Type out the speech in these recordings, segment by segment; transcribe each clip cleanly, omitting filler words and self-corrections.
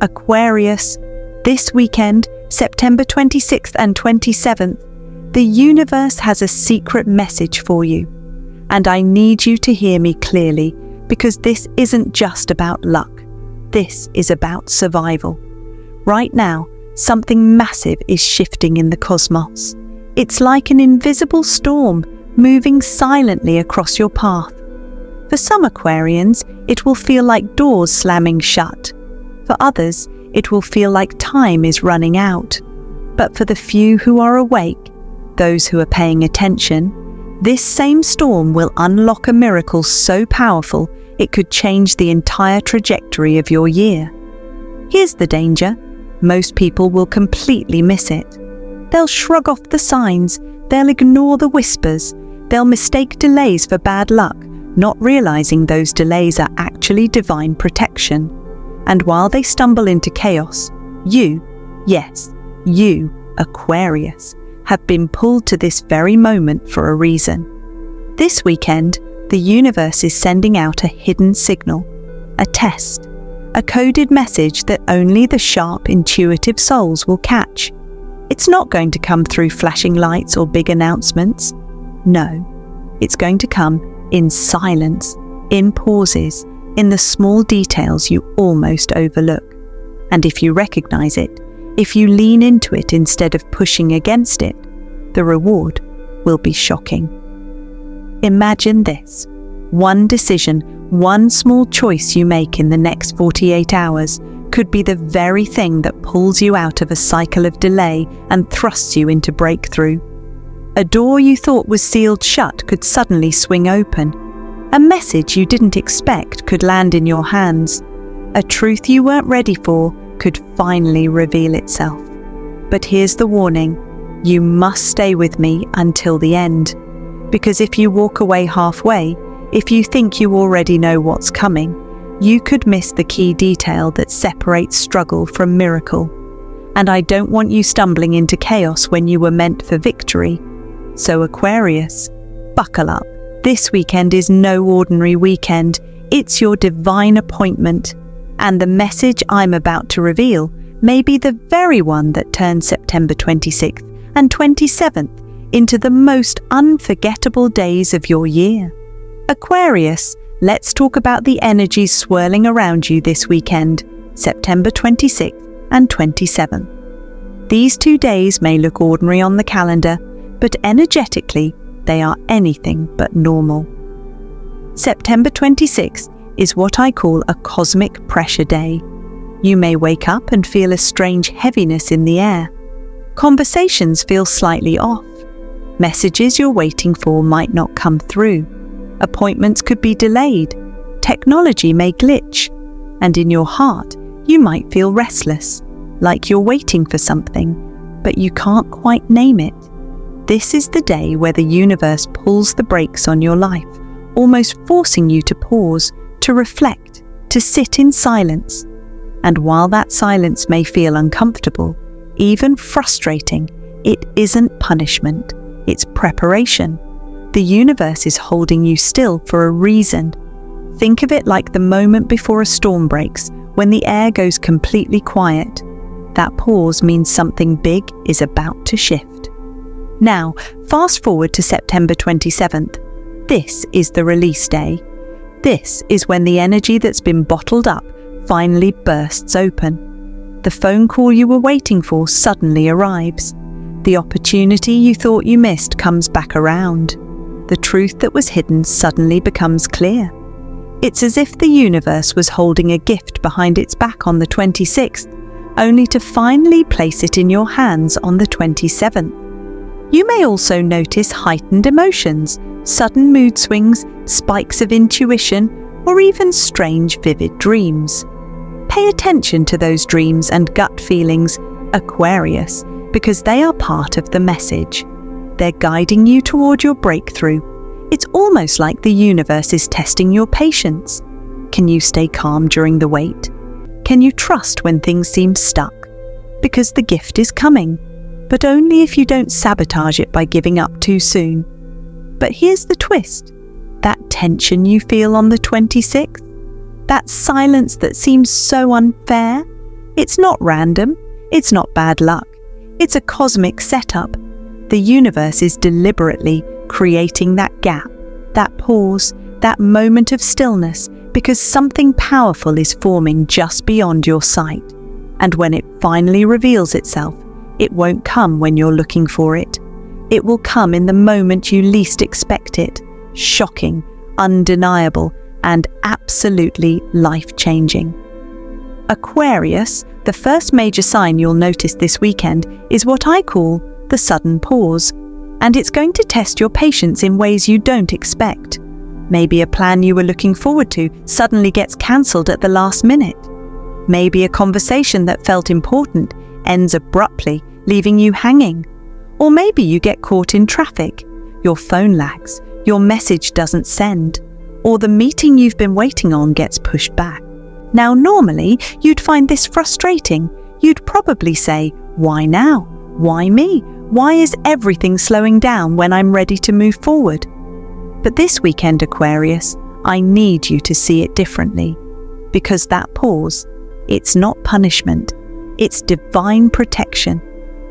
Aquarius, this weekend, September 26th and 27th, the universe has a secret message for you. And I need you to hear me clearly, because this isn't just about luck. This is about survival. Right now, something massive is shifting in the cosmos. It's like an invisible storm moving silently across your path. For some Aquarians, it will feel like doors slamming shut. For others, it will feel like time is running out. But for the few who are awake, those who are paying attention, this same storm will unlock a miracle so powerful it could change the entire trajectory of your year. Here's the danger. Most people will completely miss it. They'll shrug off the signs, they'll ignore the whispers, they'll mistake delays for bad luck, not realizing those delays are actually divine protection. And while they stumble into chaos, you, yes, you, Aquarius, have been pulled to this very moment for a reason. This weekend, the universe is sending out a hidden signal, a test, a coded message that only the sharp, intuitive souls will catch. It's not going to come through flashing lights or big announcements. No, it's going to come in silence, in pauses, in the small details you almost overlook. And if you recognize it, if you lean into it instead of pushing against it, the reward will be shocking. Imagine this. One decision, one small choice you make in the next 48 hours could be the very thing that pulls you out of a cycle of delay and thrusts you into breakthrough. A door you thought was sealed shut could suddenly swing open. A message you didn't expect could land in your hands. A truth you weren't ready for could finally reveal itself. But here's the warning. You must stay with me until the end. Because if you walk away halfway, if you think you already know what's coming, you could miss the key detail that separates struggle from miracle. And I don't want you stumbling into chaos when you were meant for victory. So Aquarius, buckle up. This weekend is no ordinary weekend. It's your divine appointment. And the message I'm about to reveal may be the very one that turns September 26th and 27th into the most unforgettable days of your year. Aquarius, let's talk about the energies swirling around you this weekend, September 26th and 27th. These 2 days may look ordinary on the calendar, but energetically, they are anything but normal. September 26th is what I call a cosmic pressure day. You may wake up and feel a strange heaviness in the air. Conversations feel slightly off. Messages you're waiting for might not come through. Appointments could be delayed. Technology may glitch. And in your heart, you might feel restless, like you're waiting for something, but you can't quite name it. This is the day where the universe pulls the brakes on your life, almost forcing you to pause, to reflect, to sit in silence. And while that silence may feel uncomfortable, even frustrating, it isn't punishment, it's preparation. The universe is holding you still for a reason. Think of it like the moment before a storm breaks, when the air goes completely quiet. That pause means something big is about to shift. Now, fast forward to September 27th. This is the release day. This is when the energy that's been bottled up finally bursts open. The phone call you were waiting for suddenly arrives. The opportunity you thought you missed comes back around. The truth that was hidden suddenly becomes clear. It's as if the universe was holding a gift behind its back on the 26th, only to finally place it in your hands on the 27th. You may also notice heightened emotions, sudden mood swings, spikes of intuition, or even strange, vivid dreams. Pay attention to those dreams and gut feelings, Aquarius, because they are part of the message. They're guiding you toward your breakthrough. It's almost like the universe is testing your patience. Can you stay calm during the wait? Can you trust when things seem stuck? Because the gift is coming, but only if you don't sabotage it by giving up too soon. But here's the twist. That tension you feel on the 26th, that silence that seems so unfair, It's not random. It's not bad luck. It's a cosmic setup. The universe is deliberately creating that gap, that pause, that moment of stillness, because something powerful is forming just beyond your sight. And when it finally reveals itself, it won't come when you're looking for it. It will come in the moment you least expect it, shocking, undeniable, and absolutely life-changing. Aquarius, the first major sign you'll notice this weekend, is what I call the sudden pause, and it's going to test your patience in ways you don't expect. Maybe a plan you were looking forward to suddenly gets cancelled at the last minute. Maybe a conversation that felt important ends abruptly, leaving you hanging. Or maybe you get caught in traffic, your phone lags, your message doesn't send, or the meeting you've been waiting on gets pushed back. Now, normally, you'd find this frustrating. You'd probably say, "Why now? Why me? Why is everything slowing down when I'm ready to move forward?" But this weekend, Aquarius, I need you to see it differently. Because that pause, it's not punishment, it's divine protection.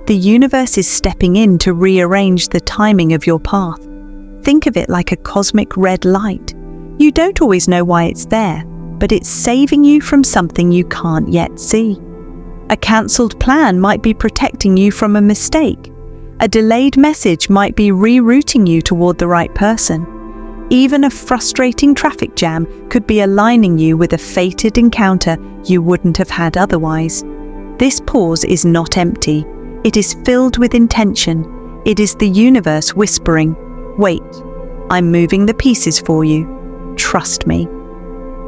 The universe is stepping in to rearrange the timing of your path. Think of it like a cosmic red light. You don't always know why it's there, but it's saving you from something you can't yet see. A cancelled plan might be protecting you from a mistake. A delayed message might be rerouting you toward the right person. Even a frustrating traffic jam could be aligning you with a fated encounter you wouldn't have had otherwise. This pause is not empty. It is filled with intention. It is the universe whispering, "Wait, I'm moving the pieces for you. Trust me."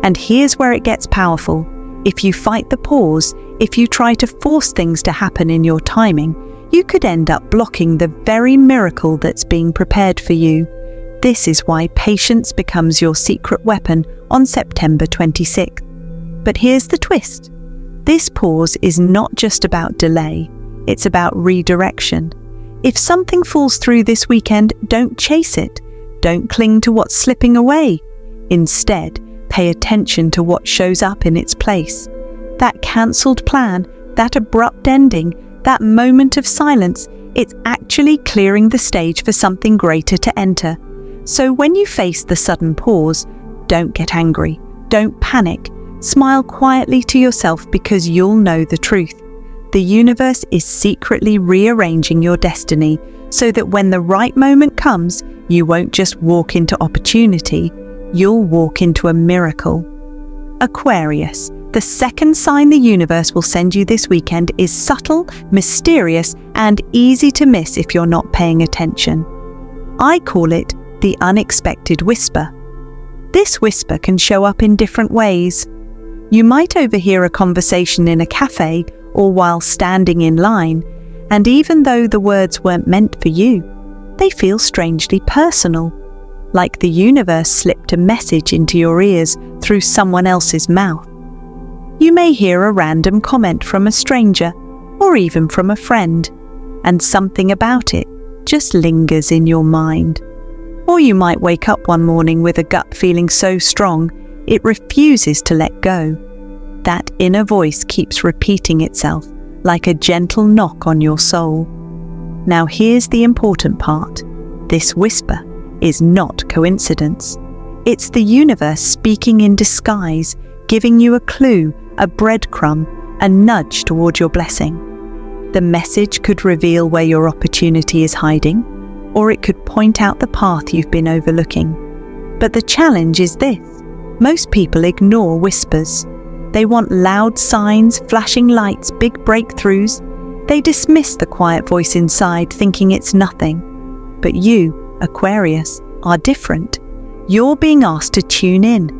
And here's where it gets powerful. If you fight the pause, if you try to force things to happen in your timing, you could end up blocking the very miracle that's being prepared for you. This is why patience becomes your secret weapon on September 26th. But here's the twist. This pause is not just about delay, it's about redirection. If something falls through this weekend, don't chase it. Don't cling to what's slipping away. Instead, pay attention to what shows up in its place. That cancelled plan, that abrupt ending, that moment of silence, it's actually clearing the stage for something greater to enter. So when you face the sudden pause, don't get angry, don't panic. Smile quietly to yourself because you'll know the truth. The universe is secretly rearranging your destiny so that when the right moment comes, you won't just walk into opportunity, you'll walk into a miracle. Aquarius, the second sign the universe will send you this weekend is subtle, mysterious, and easy to miss if you're not paying attention. I call it the unexpected whisper. This whisper can show up in different ways. You might overhear a conversation in a cafe or while standing in line, and even though the words weren't meant for you, they feel strangely personal, like the universe slipped a message into your ears through someone else's mouth. You may hear a random comment from a stranger, or even from a friend, and something about it just lingers in your mind. Or you might wake up one morning with a gut feeling so strong, it refuses to let go. That inner voice keeps repeating itself like a gentle knock on your soul. Now here's the important part. This whisper is not coincidence. It's the universe speaking in disguise, giving you a clue, a breadcrumb, a nudge toward your blessing. The message could reveal where your opportunity is hiding, or it could point out the path you've been overlooking. But the challenge is this. Most people ignore whispers. They want loud signs, flashing lights, big breakthroughs. They dismiss the quiet voice inside, thinking it's nothing. But you, Aquarius, are different. You're being asked to tune in.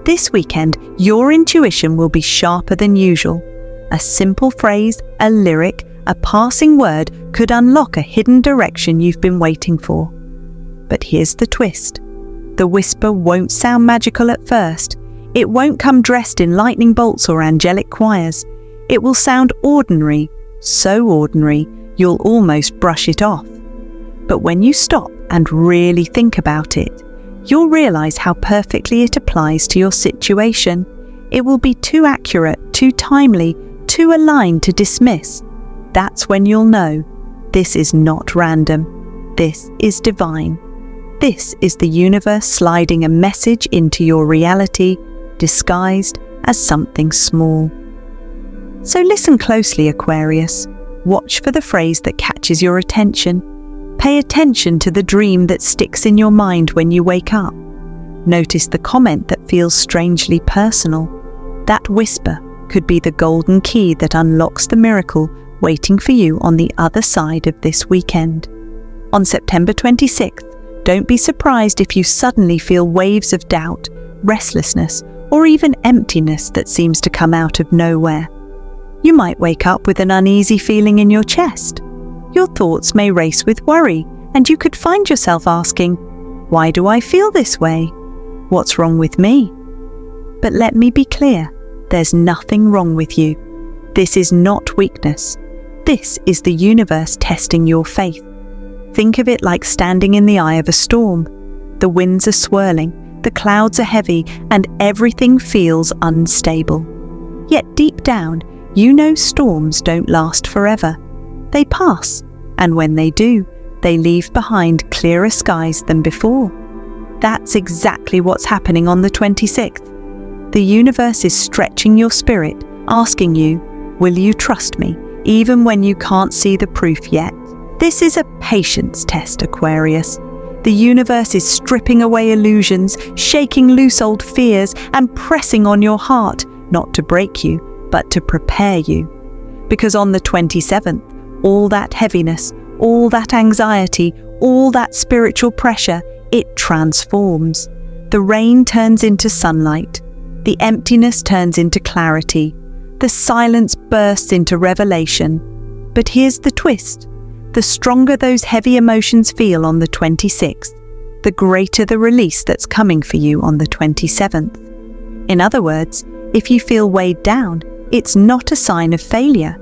This weekend, your intuition will be sharper than usual. A simple phrase, a lyric, a passing word could unlock a hidden direction you've been waiting for. But here's the twist. The whisper won't sound magical at first. It won't come dressed in lightning bolts or angelic choirs. It will sound ordinary, so ordinary you'll almost brush it off. But when you stop and really think about it, you'll realize how perfectly it applies to your situation. It will be too accurate, too timely, too too aligned to dismiss, that's when you'll know this is not random. This is divine. This is the universe sliding a message into your reality, disguised as something small. So listen closely, Aquarius. Watch for the phrase that catches your attention. Pay attention to the dream that sticks in your mind when you wake up. Notice the comment that feels strangely personal. That whisper could be the golden key that unlocks the miracle waiting for you on the other side of this weekend. On September 26th, don't be surprised if you suddenly feel waves of doubt, restlessness, or even emptiness that seems to come out of nowhere. You might wake up with an uneasy feeling in your chest. Your thoughts may race with worry, and you could find yourself asking, "Why do I feel this way? What's wrong with me?" But let me be clear, there's nothing wrong with you. This is not weakness. This is the universe testing your faith. Think of it like standing in the eye of a storm. The winds are swirling, the clouds are heavy, and everything feels unstable. Yet deep down, you know storms don't last forever. They pass, and when they do, they leave behind clearer skies than before. That's exactly what's happening on the 26th. The universe is stretching your spirit, asking you, will you trust me, even when you can't see the proof yet? This is a patience test, Aquarius. The universe is stripping away illusions, shaking loose old fears, and pressing on your heart, not to break you, but to prepare you. Because on the 27th, all that heaviness, all that anxiety, all that spiritual pressure, it transforms. The rain turns into sunlight. The emptiness turns into clarity. The silence bursts into revelation. But here's the twist. The stronger those heavy emotions feel on the 26th, the greater the release that's coming for you on the 27th. In other words, if you feel weighed down, it's not a sign of failure.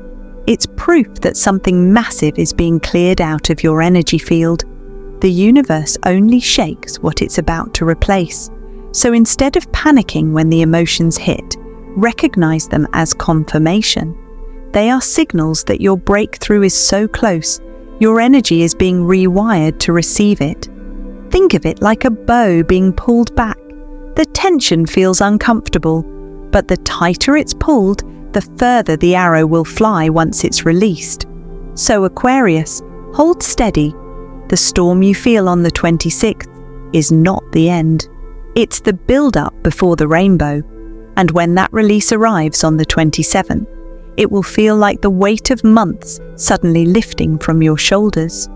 It's proof that something massive is being cleared out of your energy field. The universe only shakes what it's about to replace. So instead of panicking when the emotions hit, recognize them as confirmation. They are signals that your breakthrough is so close, your energy is being rewired to receive it. Think of it like a bow being pulled back. The tension feels uncomfortable, but the tighter it's pulled, the further the arrow will fly once it's released. So Aquarius, hold steady. The storm you feel on the 26th is not the end. It's the build-up before the rainbow. And when that release arrives on the 27th, it will feel like the weight of months suddenly lifting from your shoulders.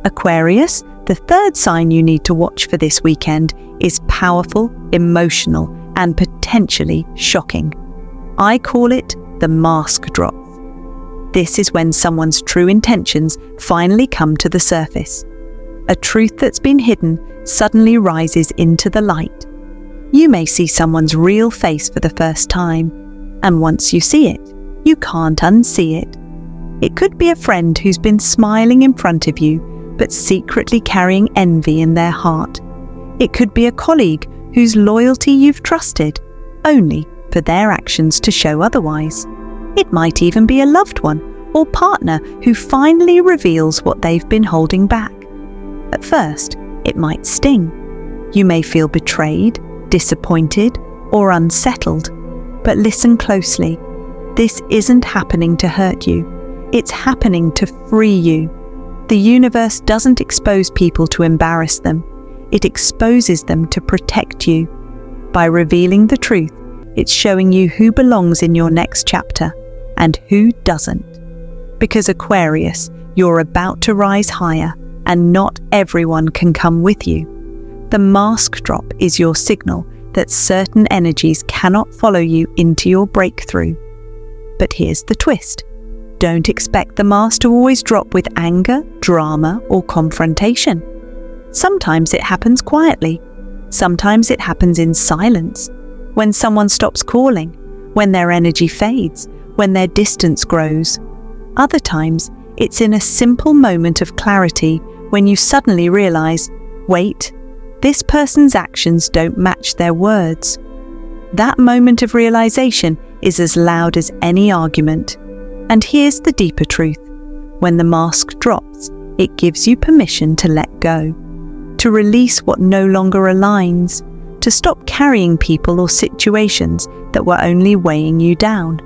Aquarius, the third sign you need to watch for this weekend is powerful, emotional, and potentially shocking. I call it the mask drop. This is when someone's true intentions finally come to the surface. A truth that's been hidden suddenly rises into the light. You may see someone's real face for the first time, and once you see it, you can't unsee it. It could be a friend who's been smiling in front of you, but secretly carrying envy in their heart. It could be a colleague whose loyalty you've trusted, only for their actions to show otherwise. It might even be a loved one or partner who finally reveals what they've been holding back. At first, it might sting. You may feel betrayed, disappointed, or unsettled. But listen closely. This isn't happening to hurt you. It's happening to free you. The universe doesn't expose people to embarrass them. It exposes them to protect you. By revealing the truth, it's showing you who belongs in your next chapter and who doesn't. Because Aquarius, you're about to rise higher, and not everyone can come with you. The mask drop is your signal that certain energies cannot follow you into your breakthrough. But here's the twist. Don't expect the mask to always drop with anger, drama, or confrontation. Sometimes it happens quietly. Sometimes it happens in silence. When someone stops calling, when their energy fades, when their distance grows. Other times, it's in a simple moment of clarity when you suddenly realize, wait, this person's actions don't match their words. That moment of realization is as loud as any argument. And here's the deeper truth. When the mask drops, it gives you permission to let go, to release what no longer aligns, to stop carrying people or situations that were only weighing you down.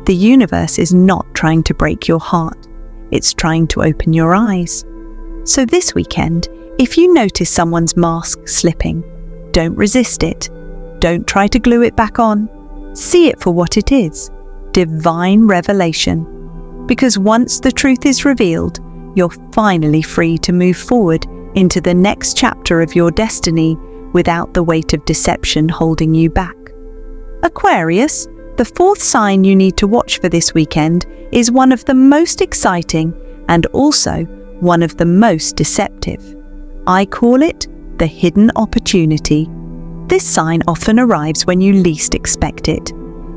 The universe is not trying to break your heart. It's trying to open your eyes. So this weekend, if you notice someone's mask slipping, don't resist it. Don't try to glue it back on. See it for what it is, divine revelation. Because once the truth is revealed, you're finally free to move forward into the next chapter of your destiny without the weight of deception holding you back. Aquarius, the fourth sign you need to watch for this weekend is one of the most exciting and also one of the most deceptive. I call it the hidden opportunity. This sign often arrives when you least expect it.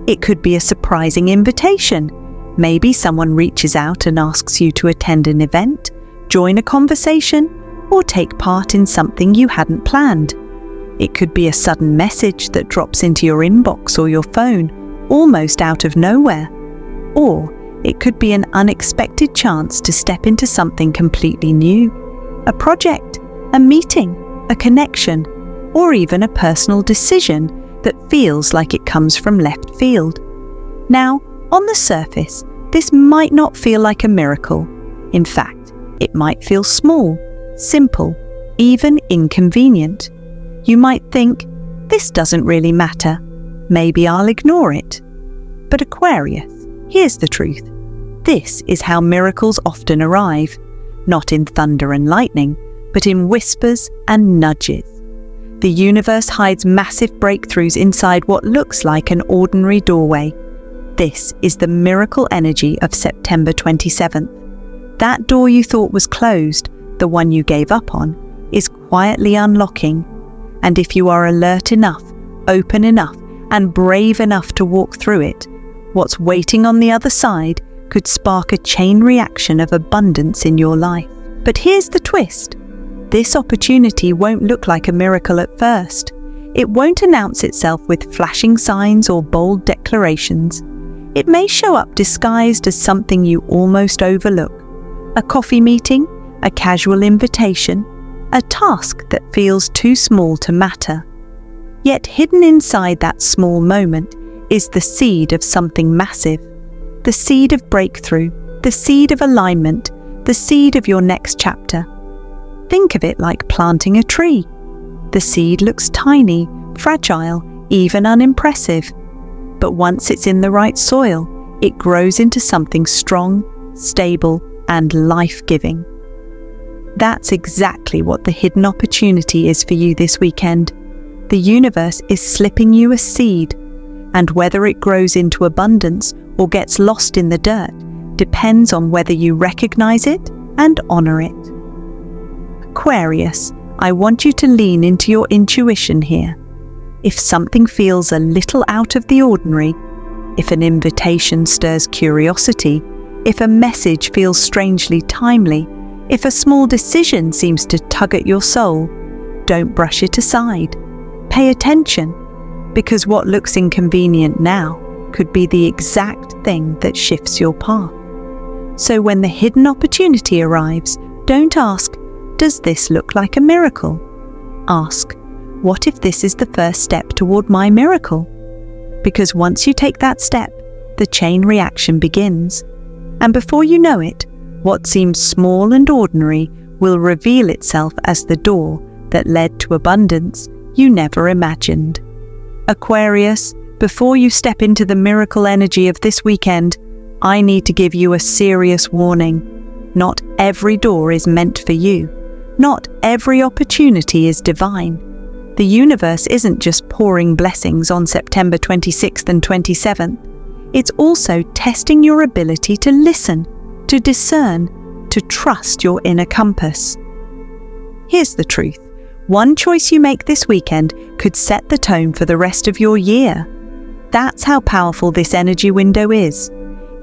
It could be a surprising invitation. Maybe someone reaches out and asks you to attend an event, join a conversation, or take part in something you hadn't planned. It could be a sudden message that drops into your inbox or your phone, almost out of nowhere. Or it could be an unexpected chance to step into something completely new. A project, a meeting, a connection, or even a personal decision that feels like it comes from left field. Now, on the surface, this might not feel like a miracle. In fact, it might feel small, simple, even inconvenient. You might think, this doesn't really matter. Maybe I'll ignore it. But Aquarius, here's the truth. This is how miracles often arrive, not in thunder and lightning, but in whispers and nudges. The universe hides massive breakthroughs inside what looks like an ordinary doorway. This is the miracle energy of September 27th. That door you thought was closed, the one you gave up on, is quietly unlocking. And if you are alert enough, open enough, and brave enough to walk through it, what's waiting on the other side could spark a chain reaction of abundance in your life. But here's the twist. This opportunity won't look like a miracle at first. It won't announce itself with flashing signs or bold declarations. It may show up disguised as something you almost overlook. A coffee meeting, a casual invitation, a task that feels too small to matter. Yet hidden inside that small moment is the seed of something massive. The seed of breakthrough, the seed of alignment, the seed of your next chapter. Think of it like planting a tree. The seed looks tiny, fragile, even unimpressive. But once it's in the right soil, it grows into something strong, stable, and life-giving. That's exactly what the hidden opportunity is for you this weekend. The universe is slipping you a seed, and whether it grows into abundance or gets lost in the dirt depends on whether you recognize it and honor it. Aquarius, I want you to lean into your intuition here. If something feels a little out of the ordinary, if an invitation stirs curiosity, if a message feels strangely timely, if a small decision seems to tug at your soul, don't brush it aside. Pay attention, because what looks inconvenient now could be the exact thing that shifts your path. So when the hidden opportunity arrives, don't ask, does this look like a miracle? Ask, what if this is the first step toward my miracle? Because once you take that step, the chain reaction begins. And before you know it, what seems small and ordinary will reveal itself as the door that led to abundance you never imagined. Aquarius, before you step into the miracle energy of this weekend, I need to give you a serious warning. Not every door is meant for you. Not every opportunity is divine. The universe isn't just pouring blessings on September 26th and 27th. It's also testing your ability to listen, to discern, to trust your inner compass. Here's the truth. One choice you make this weekend could set the tone for the rest of your year. That's how powerful this energy window is.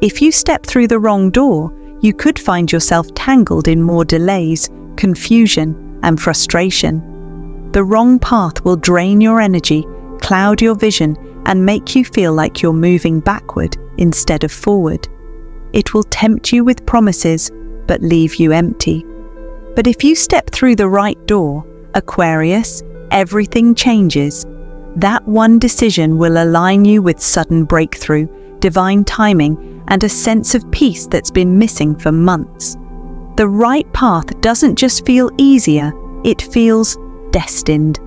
If you step through the wrong door, you could find yourself tangled in more delays, confusion, and frustration. The wrong path will drain your energy, cloud your vision, and make you feel like you're moving backward instead of forward. It will tempt you with promises, but leave you empty. But if you step through the right door, Aquarius, everything changes. That one decision will align you with sudden breakthrough, divine timing, and a sense of peace that's been missing for months. The right path doesn't just feel easier, it feels destined.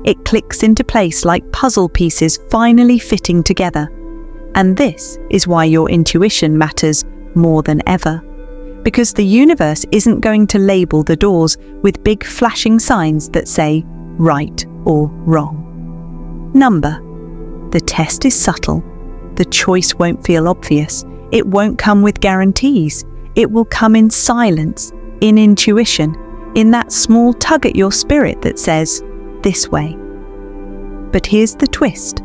It clicks into place like puzzle pieces finally fitting together. And this is why your intuition matters more than ever. Because the universe isn't going to label the doors with big flashing signs that say right or wrong. Number. The test is subtle. The choice won't feel obvious. It won't come with guarantees. It will come in silence, in intuition, in that small tug at your spirit that says, this way. But here's the twist.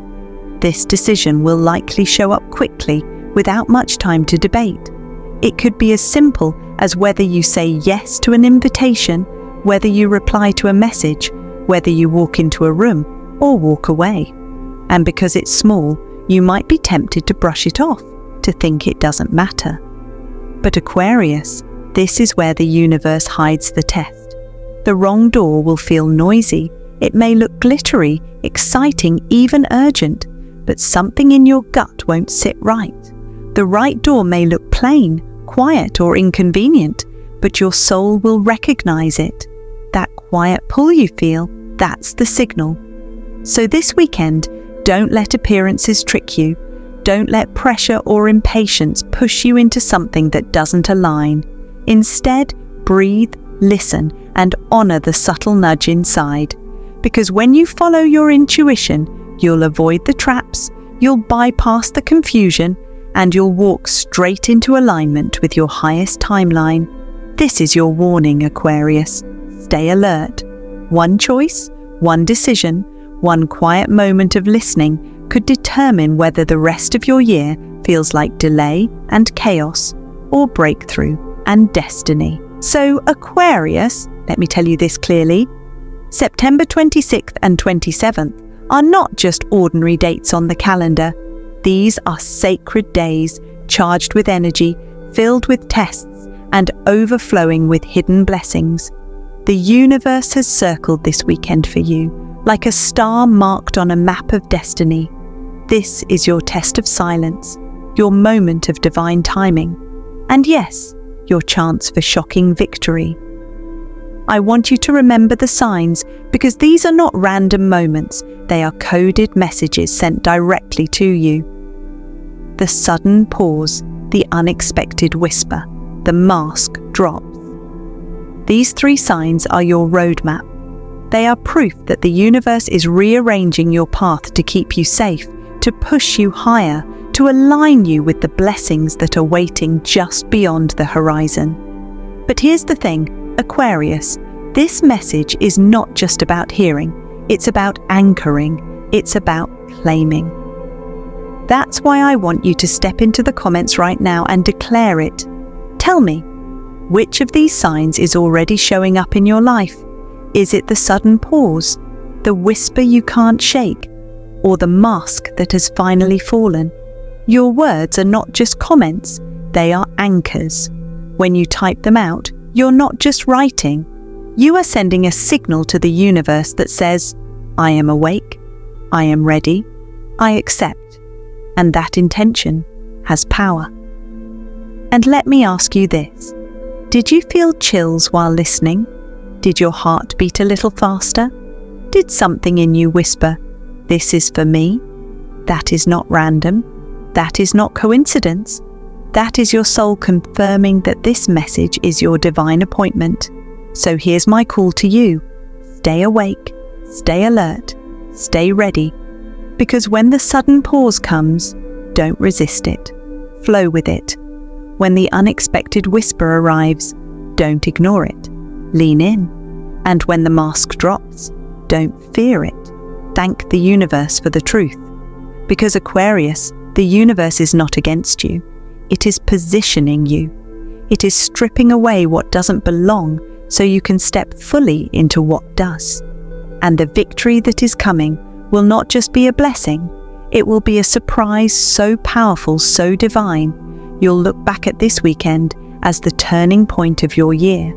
This decision will likely show up quickly, without much time to debate. It could be as simple as whether you say yes to an invitation, whether you reply to a message, whether you walk into a room or walk away. And because it's small, you might be tempted to brush it off, to think it doesn't matter. But Aquarius, this is where the universe hides the test. The wrong door will feel noisy. It may look glittery, exciting, even urgent, but something in your gut won't sit right. The right door may look plain, quiet, or inconvenient, but your soul will recognize it. That quiet pull you feel, that's the signal. So this weekend, don't let appearances trick you. Don't let pressure or impatience push you into something that doesn't align. Instead, breathe, listen, and honor the subtle nudge inside. Because when you follow your intuition, you'll avoid the traps, you'll bypass the confusion, and you'll walk straight into alignment with your highest timeline. This is your warning, Aquarius. Stay alert. One choice, one decision, one quiet moment of listening could determine whether the rest of your year feels like delay and chaos, or breakthrough and destiny. So, Aquarius, let me tell you this clearly, September 26th and 27th are not just ordinary dates on the calendar. These are sacred days, charged with energy, filled with tests, and overflowing with hidden blessings. The universe has circled this weekend for you, like a star marked on a map of destiny. This is your test of silence, your moment of divine timing, and yes, your chance for shocking victory. I want you to remember the signs because these are not random moments, they are coded messages sent directly to you. The sudden pause, the unexpected whisper, the mask drops. These 3 signs are your roadmap. They are proof that the universe is rearranging your path to keep you safe, to push you higher, to align you with the blessings that are waiting just beyond the horizon. But here's the thing, Aquarius, this message is not just about hearing, it's about anchoring, it's about claiming. That's why I want you to step into the comments right now and declare it. Tell me, which of these signs is already showing up in your life? Is it the sudden pause, the whisper you can't shake, or the mask that has finally fallen? Your words are not just comments, they are anchors. When you type them out, you're not just writing. You are sending a signal to the universe that says, I am awake, I am ready, I accept. And that intention has power. And let me ask you this. Did you feel chills while listening? Did your heart beat a little faster? Did something in you whisper, this is for me? That is not random. That is not coincidence. That is your soul confirming that this message is your divine appointment. So here's my call to you. Stay awake, stay alert, stay ready. Because when the sudden pause comes, don't resist it. Flow with it. When the unexpected whisper arrives, don't ignore it. Lean in. And when the mask drops, don't fear it. Thank the universe for the truth. Because Aquarius, the universe is not against you. It is positioning you. It is stripping away what doesn't belong so you can step fully into what does. And the victory that is coming will not just be a blessing, it will be a surprise so powerful, so divine, You'll look back at this weekend as the turning point of your year.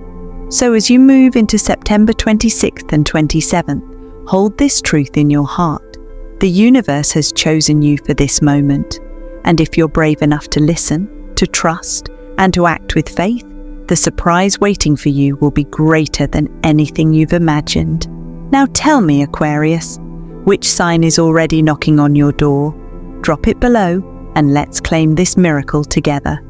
So as you move into September 26th and 27th, hold this truth in your heart. The universe has chosen you for this moment. And if you're brave enough to listen, to trust, and to act with faith, the surprise waiting for you will be greater than anything you've imagined. Now tell me, Aquarius, which sign is already knocking on your door? Drop it below and let's claim this miracle together.